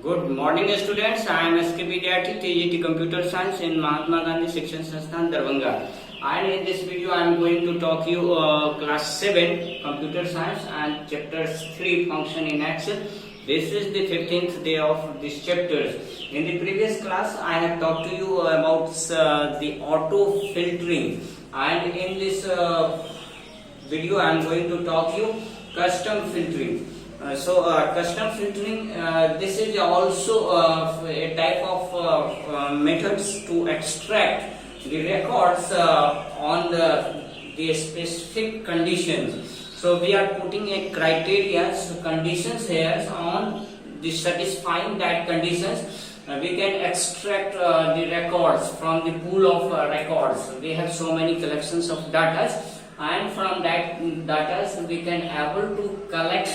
Good morning students, I am SK Vidyarthi, TGT Computer Science in Mahatma Gandhi Section Sansthan Darbhanga. And in this video I am going to talk you class 7 Computer Science and Chapter 3 Function in Excel. This is the 15th day of this chapters. In the previous class I have talked to you about the auto filtering, and in this video I am going to talk you custom filtering. Custom filtering, this is also a type of methods to extract the records on the specific conditions. So we are putting a criteria, conditions here on the satisfying that conditions. We can extract the records from the pool of records. We have so many collections of data, and from that data we can able to collect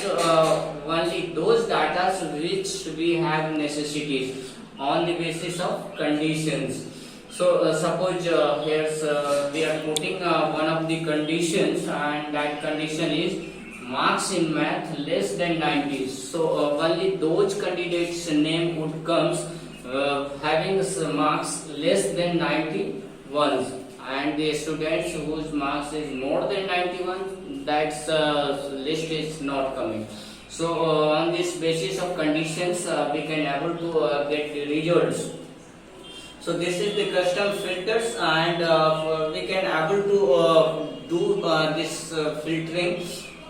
only those data which we have necessities on the basis of conditions. So suppose here's we are putting one of the conditions, and that condition is marks in math less than 90. So only those candidates name would comes having marks less than 91, and the students whose marks is more than 91, that's list is not coming. So on this basis of conditions we can able to get the results. So this is the custom filters, and we can able to do this filtering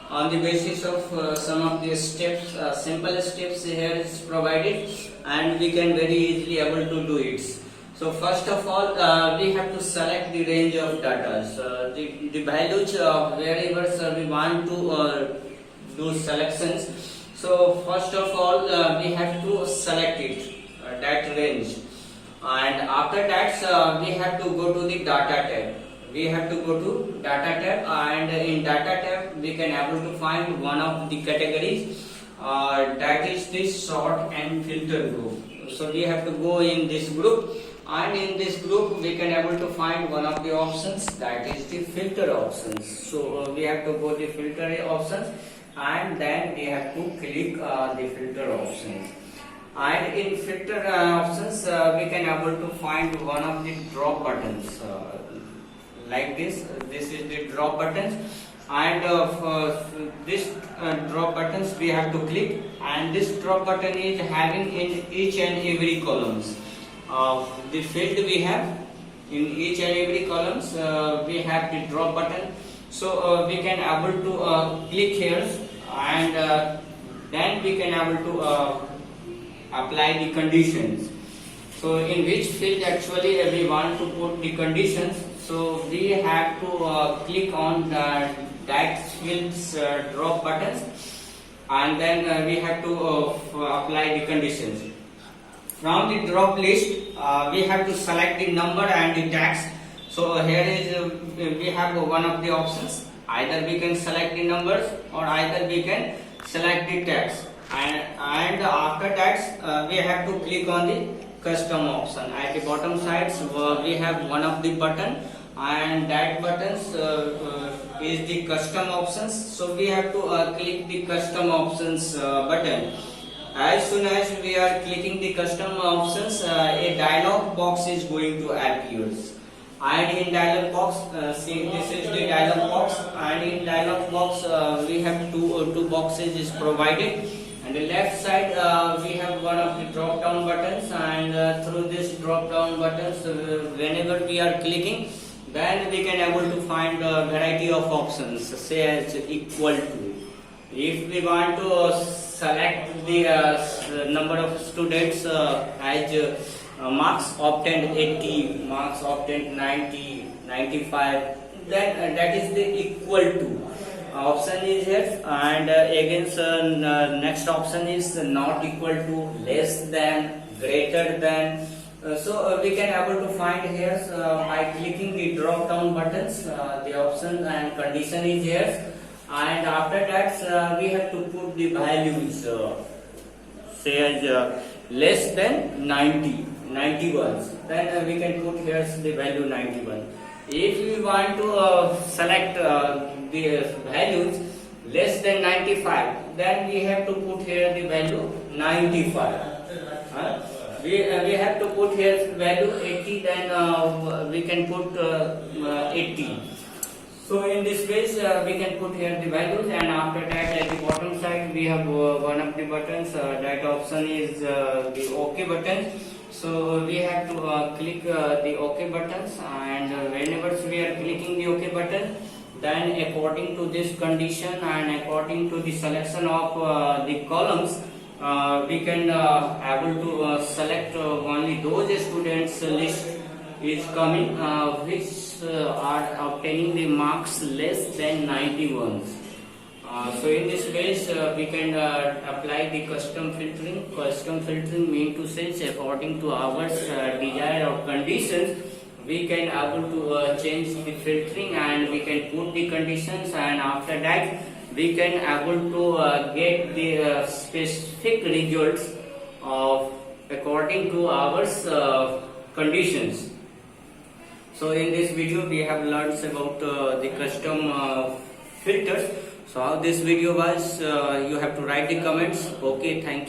on the basis of some of the steps. Simple steps here is provided, and we can very easily able to do it. So first of all, we have to select the range of data. The values wherever we want to do selections. So first of all, we have to select it, that range, and after that we have to go to the data tab. We have to go to data tab, and in data tab we can able to find one of the categories, that is the sort and filter group. So we have to go in this group, and in this group we can able to find one of the options, that is the filter options. So we have to go the filter options, and then we have to click the filter options. And in filter options we can able to find one of the drop buttons, like this. This is the drop buttons, and this drop buttons we have to click, and this drop button is having in each and every columns the field we have. In each and every columns we have the drop button. So we can able to click here, and then we can able to apply the conditions. So in which field actually we want to put the conditions, so we have to click on that field's drop buttons, and then we have to apply the conditions. From the drop list we have to select the number and the text. So here is we have one of the options, either we can select the numbers or either we can select the text, and after that we have to click on the custom option. At the bottom sides we have one of the button, and that buttons is the custom options. So we have to click the custom options button. As soon as we are clicking the custom options, a dialog box is going to appear, and in dialog box, see, this is the dialog box, and in dialog box we have two boxes is provided. On the left side we have one of the drop down buttons, and through this drop down buttons whenever we are clicking, then we can able to find a variety of options, say as equal to. If we want to select the number of students as marks obtained 80, marks obtained 90, 95, then that is the equal to option is here, and against next option is not equal to, less than, greater than. So we can able to find here by clicking the drop down buttons the option and condition is here, and after that we have to put the values, say as less than 90, 91, then we can put here the value 91. If we want to select the values less than 95, then we have to put here the value 95. We have to put here value 80, then we can put 80. So in this case we can put here the values, and after that at the bottom side we have one of the buttons, that option is the OK button. So we have to click the OK buttons, and whenever we are clicking the OK button, then according to this condition and according to the selection of the columns, we can able to select only those students list is coming which are obtaining the marks less than 91. So in this case we can apply the custom filtering. Custom filtering mean to say according to our desire or conditions, we can able to change the filtering, and we can put the conditions, and after that we can able to get the specific results of according to our conditions. So in this video we have learned about the custom filters. So how this video was, you have to write the comments. Okay, thank you.